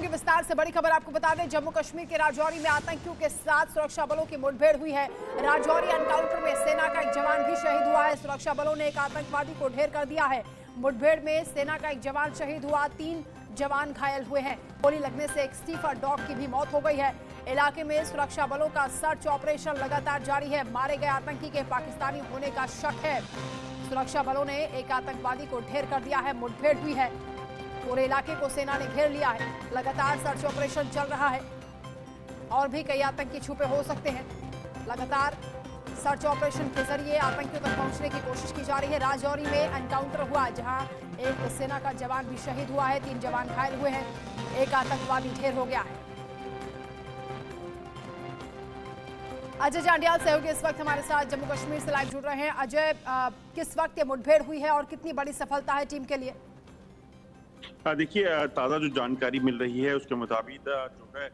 होगी विस्तार से। बड़ी खबर आपको बता दें, जम्मू कश्मीर के राजौरी में आतंकियों के साथ सुरक्षा बलों की मुठभेड़ हुई है। राजौरी एनकाउंटर में सेना का एक जवान भी शहीद हुआ है। सुरक्षा बलों ने एक आतंकवादी को ढेर कर दिया है। मुठभेड़ में सेना का एक जवान शहीद हुआ, 3 जवान घायल हुए हैं। गोली लगने से एक स्नीफर डॉग की भी मौत हो गई है। इलाके में सुरक्षा बलों का सर्च ऑपरेशन लगातार जारी है। मारे गए आतंकी के पाकिस्तानी होने का शक है। सुरक्षा बलों ने एक आतंकवादी को ढेर कर दिया है। मुठभेड़ हुई है, पूरे इलाके को सेना ने घेर लिया है। लगातार सर्च ऑपरेशन चल रहा है और भी कई आतंकी छुपे हो सकते हैं। लगातार सर्च ऑपरेशन के जरिए आतंकियों तक पहुंचने की कोशिश की जा रही है। राजौरी में एनकाउंटर हुआ जहां एक सेना का जवान भी शहीद हुआ है, 3 जवान घायल हुए हैं, एक आतंकवादी ढेर हो गया है। अजय जांडियाल सहयोगी इस वक्त हमारे साथ जम्मू कश्मीर से लाइव जुड़ रहे हैं। अजय, किस वक्त ये मुठभेड़ हुई है और कितनी बड़ी सफलता है टीम के लिए? देखिए, ताज़ा जो जानकारी मिल रही है उसके मुताबिक जो है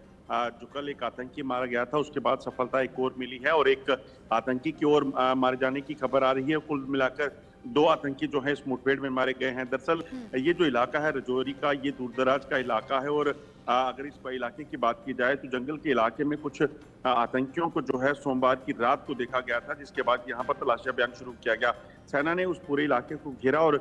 जो कल एक आतंकी मारा गया था, उसके बाद सफलता एक और मिली है और एक आतंकी की ओर मारे जाने की खबर आ रही है। कुल मिलाकर 2 आतंकी जो है इस मुठभेड़ में मारे गए हैं। दरअसल ये जो इलाका है राजौरी का, ये दूरदराज का इलाका है और अगर इस इलाके की बात की जाए तो जंगल के इलाके में कुछ आतंकियों को जो है सोमवार की रात को देखा गया था, जिसके बाद यहाँ पर तलाशी अभियान शुरू किया गया। सेना ने उस पूरे इलाके को घेरा और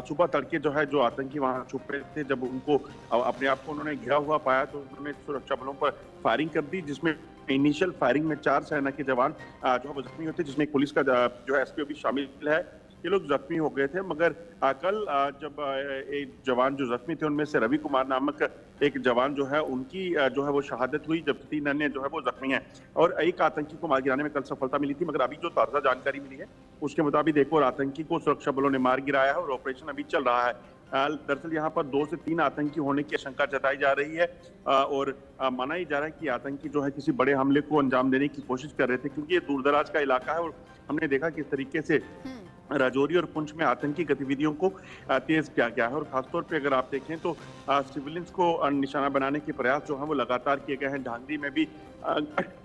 सुबह तड़के जो है जो आतंकी वहां छुपे थे, जब उनको अपने आप को उन्होंने घिरा हुआ पाया तो उन्होंने सुरक्षा बलों पर फायरिंग कर दी, जिसमें इनिशियल फायरिंग में 4 सेना के जवान जो है जख्मी होते, जिसमें पुलिस का जो है एसपीओ भी शामिल है। ये लोग जख्मी हो गए थे, मगर कल जब एक जवान जो जख्मी थे उनमें से रवि कुमार नामक एक जवान जो है उनकी जो है वो शहादत हुई, जबकि 3 अन्य जो है वो जख्मी हैं और एक आतंकी को मार गिराने में कल सफलता मिली थी। मगर अभी जो ताज़ा जानकारी मिली है उसके मुताबिक एक और आतंकी को सुरक्षा बलों ने मार गिराया है और ऑपरेशन अभी चल रहा है। दरअसल यहाँ पर 2 से 3 आतंकी होने की आशंका जताई जा रही है और माना ही जा रहा है कि आतंकी जो है किसी बड़े हमले को अंजाम देने की कोशिश कर रहे थे, क्योंकि ये दूरदराज का इलाका है और हमने देखा किस तरीके से राजौरी और पुंछ में आतंकी गतिविधियों को तेज किया गया है और खासतौर पे अगर आप देखें तो सिविलियंस को निशाना बनाने के प्रयास जो है वो लगातार किए गए हैं। ढांगरी में भी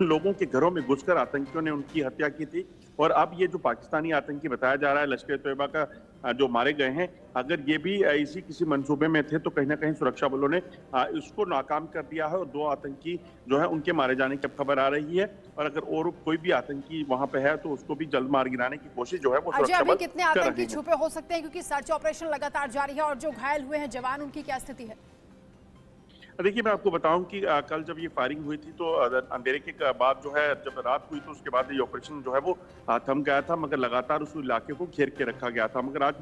लोगों के घरों में घुसकर आतंकियों ने उनकी हत्या की थी और अब ये जो पाकिस्तानी आतंकी बताया जा रहा है लश्कर तैयबा का जो मारे गए हैं, अगर ये भी इसी किसी मंसूबे में थे तो कहीं ना कहीं सुरक्षा बलों ने इसको नाकाम कर दिया है और 2 आतंकी जो है उनके मारे जाने की खबर आ रही है और अगर और कोई भी आतंकी वहां पे है तो उसको भी जल्द मार गिराने की कोशिश जो है वो सुरक्षा बल कितने आतंकी छुपे हो सकते हैं, क्योंकि सर्च ऑपरेशन लगातार जारी है और जो घायल हुए हैं जवान, उनकी क्या स्थिति है? देखिए, मैं आपको बताऊं कि कल जब ये फायरिंग हुई थी तो अंधेरे के बाद जो है जब रात हुई तो उसके बाद ये ऑपरेशन जो है वो थम गया था, मगर लगातार उस इलाके को घेर के रखा गया था। मगर आज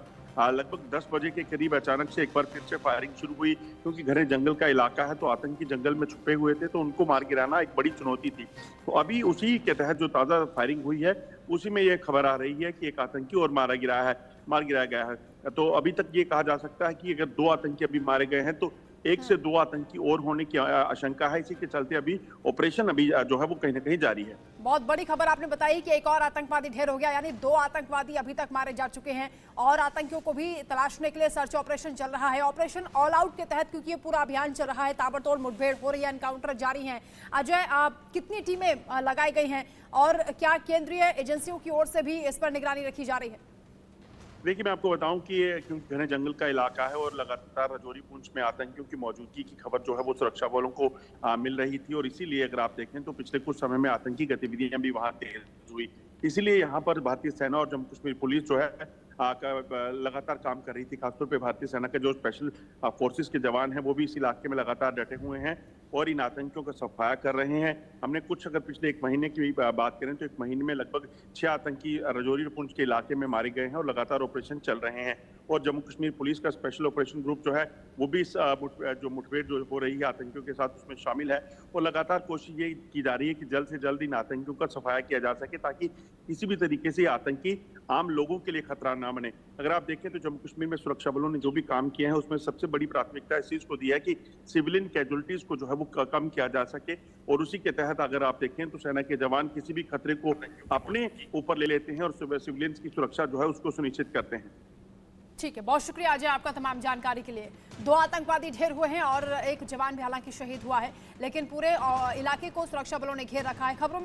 लगभग 10 बजे के करीब अचानक से एक बार फिर से फायरिंग शुरू हुई, क्योंकि घने जंगल का इलाका है तो आतंकी जंगल में छुपे हुए थे तो उनको मार गिराना एक बड़ी चुनौती थी। तो अभी उसी के तहत जो ताज़ा फायरिंग हुई है उसी में ये खबर आ रही है कि एक आतंकी और मार गिराया गया है। तो अभी तक ये कहा जा सकता है कि अगर 2 आतंकी अभी मारे गए हैं तो 1 से 2 आतंकी और होने की आशंका है। इसी के चलते अभी ऑपरेशन अभी जो है वो कहीं ना कहीं जारी है। बहुत बड़ी खबर आपने बताई कि एक और आतंकवादी ढेर हो गया, यानी 2 आतंकवादी अभी तक मारे जा चुके हैं और आतंकियों को भी तलाशने के लिए सर्च ऑपरेशन चल रहा है। ऑपरेशन ऑल आउट के तहत, क्योंकि ये पूरा अभियान चल रहा है, ताबड़तोड़ मुठभेड़ हो रही है, एनकाउंटर जारी है। अजय, कितनी टीमें लगाई गई हैं और क्या केंद्रीय एजेंसियों की ओर से भी इस पर निगरानी रखी जा रही है? देखिए, मैं आपको बताऊं कि ये क्योंकि घने जंगल का इलाका है और लगातार राजौरी पुंछ में आतंकियों की मौजूदगी की खबर जो है वो सुरक्षा बलों को मिल रही थी और इसीलिए अगर आप देखें तो पिछले कुछ समय में आतंकी गतिविधियां भी वहां तेज हुई। इसीलिए यहाँ पर भारतीय सेना और जम्मू कश्मीर पुलिस जो है लगातार काम कर रही थी। खासतौर पे भारतीय सेना के जो स्पेशल फोर्सेस के जवान हैं वो भी इस इलाके में लगातार डटे हुए हैं और इन आतंकियों का सफाया कर रहे हैं। हमने कुछ अगर पिछले 1 महीने की बात करें तो 1 महीने में लगभग 6 आतंकी राजौरी और पुंछ के इलाके में मारे गए हैं और लगातार ऑपरेशन चल रहे हैं और जम्मू कश्मीर पुलिस का स्पेशल ऑपरेशन ग्रुप जो है वो भी इस जो मुठभेड़ जो हो रही है आतंकियों के साथ उसमें शामिल है और लगातार कोशिश ये की जा रही है कि जल्द से जल्द इन आतंकियों का सफाया किया जा सके, ताकि किसी भी तरीके से आतंकी आम लोगों के लिए खतरा ना बने। अगर आप देखें तो जम्मू कश्मीर में सुरक्षा बलों ने जो भी काम किए हैं उसमें सबसे बड़ी प्राथमिकता इस चीज को दी है कि सिविलियन कैजुअलिटीज को जो है वो कम किया जा सके और उसी के तहत अगर आप देखें तो सेना के जवान किसी भी खतरे को अपने ऊपर ले लेते हैं और सिविलियंस की सुरक्षा जो है उसको सुनिश्चित करते हैं। ठीक है, बहुत शुक्रिया अजय आपका तमाम जानकारी के लिए। 2 आतंकवादी ढेर हुए हैं और एक जवान भी हालांकि शहीद हुआ है, लेकिन पूरे इलाके को सुरक्षा बलों ने घेर रखा है। खबरों